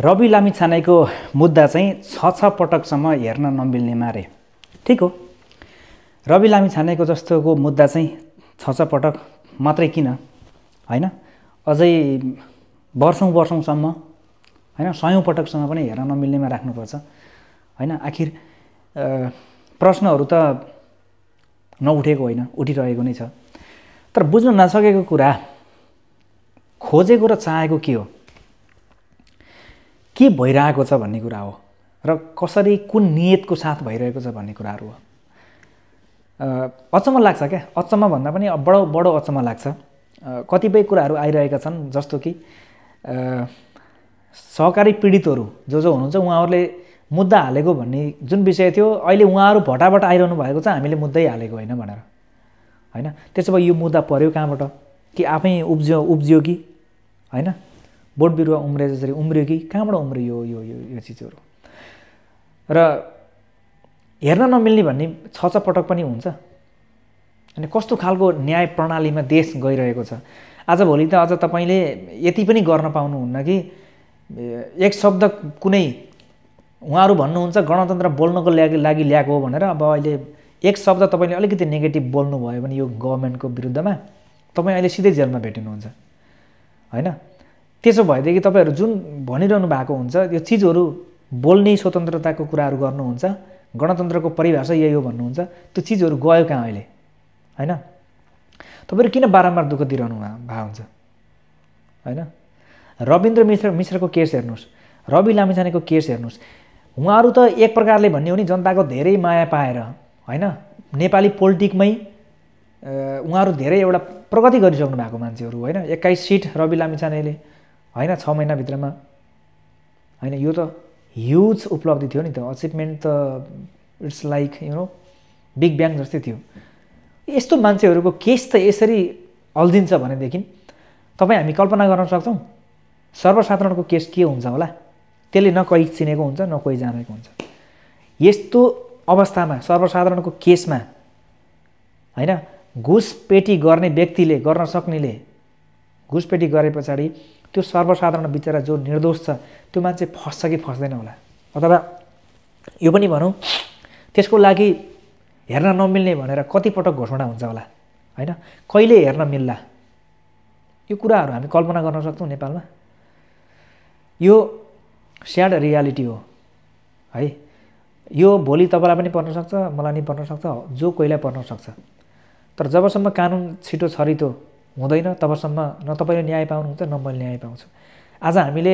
रवि लामिछानेको मुद्दा चाहिँ छ पटकसम्म हेर्न नमिल्नेमा रे। ठिक हो, रवि लामिछानेको जस्तोको मुद्दा चाहिँ छ पटक मात्रै किन हैन, अझै वर्षौँसम्म हैन, सयौँ पटकसम्म पनि हेर्न नमिल्नेमा राख्नुपर्छ हैन। आखिर प्रश्नहरू त नउठेको होइन, उठिरहेको नै छ। तर बुझ्न नसकेको कुरा, खोजेको र चाहेको के हो, के भइरहेको छ भन्ने कुरा हो र कसरी कुन नियतको साथ भइरहेको छ भन्ने कुराहरू हो। अचम्म लाग्छ क्या, अचम्म भन्दा पनि बडो अचम्म लाग्छ। कतिपय कुराहरू आइरहेका छन्, जस्तो कि सहकारी पीडितहरू जो हुनुहुन्छ उहाँहरूले मुद्दा हालेको भन्ने जुन विषय थियो, अहिले उहाँहरू भटाभट आइरहनु भएको छ हामीले मुद्दै हालेको होइन भनेर हैन। त्यसो भए यो मुद्दा पर्यो कहाँबाट, कि आफै उब्जियो कि हैन, बोट बिरुवा उम्रे जसरी उम्रियो कि कहाँबाट उम्रियो यो चिजहरू। र हेर्न नमिल्ने भन्ने छ पटक पनि हुन्छ। अनि कस्तो खालको न्याय प्रणालीमा देश गइरहेको छ। आजभोलि त अझ तपाईँले यति पनि गर्न पाउनुहुन्न कि एक शब्द कुनै उहाँहरू भन्नुहुन्छ गणतन्त्र बोल्नको लागि ल्याएको हो भनेर, अब अहिले एक शब्द तपाईँले अलिकति नेगेटिभ बोल्नुभयो भने यो गभर्मेन्टको विरुद्धमा तपाईँ अहिले सिधै जेलमा भेटिनुहुन्छ हैन। त्यसो भएदेखि तपाईँहरू जुन भनिरहनु भएको हुन्छ यो चिजहरू, बोल्ने स्वतन्त्रताको कुराहरू गर्नुहुन्छ, गणतन्त्रको परिभाषा यही हो भन्नुहुन्छ, त्यो चिजहरू गयो कहाँ अहिले हैन। तपाईँहरू किन बारम्बार दुःख दिइरहनु भएको हुन्छ हैन। रविन्द्र मिश्रको केस हेर्नुहोस्, रवि लामिछानेको केस हेर्नुहोस्। उहाँहरू त एक प्रकारले भन्ने हो नि जनताको धेरै माया पाएर हैन, नेपाली पोलिटिकमै उहाँहरू धेरै एउटा प्रगति गरिसक्नु भएको मान्छेहरू होइन। 21 सिट रवि लामिछानेले हैन 6 महिनाभित्रमा हैन। यो त ह्युज उपलब्धि थियो नि त, अचिभमेन्ट त इट्स लाइक बिग ब्याङ जस्तै थियो। यस्तो मान्छेहरूको केस त यसरी अल्झिन्छ भनेदेखि तपाईँ हामी कल्पना गर्न सक्छौँ सर्वसाधारणको केस के हुन्छ होला। त्यसले न कोही चिनेको हुन्छ न कोही जानेको हुन्छ। यस्तो अवस्थामा सर्वसाधारणको केसमा हैन, घुसपेटी गर्ने व्यक्तिले, गर्न सक्नेले घुसपेटी गरे पछाडि त्यो सर्वसाधारण बिचरा जो निर्दोष छ त्यो मान्छे फस्छ कि फस्दैन होला। अथवा यो पनि भनौँ त्यसको लागि हेर्न नमिल्ने भनेर कतिपटक घोषणा हुन्छ होला हैन, कहिले हेर्न मिल्ला, यो कुराहरू हामी कल्पना गर्न सक्छौँ नेपालमा। यो स्याड रियालिटी हो है। यो भोलि तपाईँलाई पनि पर्न सक्छ, मलाई नि पर्न सक्छ, जो कोहीलाई पर्न सक्छ। तर जबसम्म कानुन छिटो छरितो हुँदैन तबसम्म न तपाईँले न्याय पाउनुहुन्छ न मैले न्याय पाउँछु। आज हामीले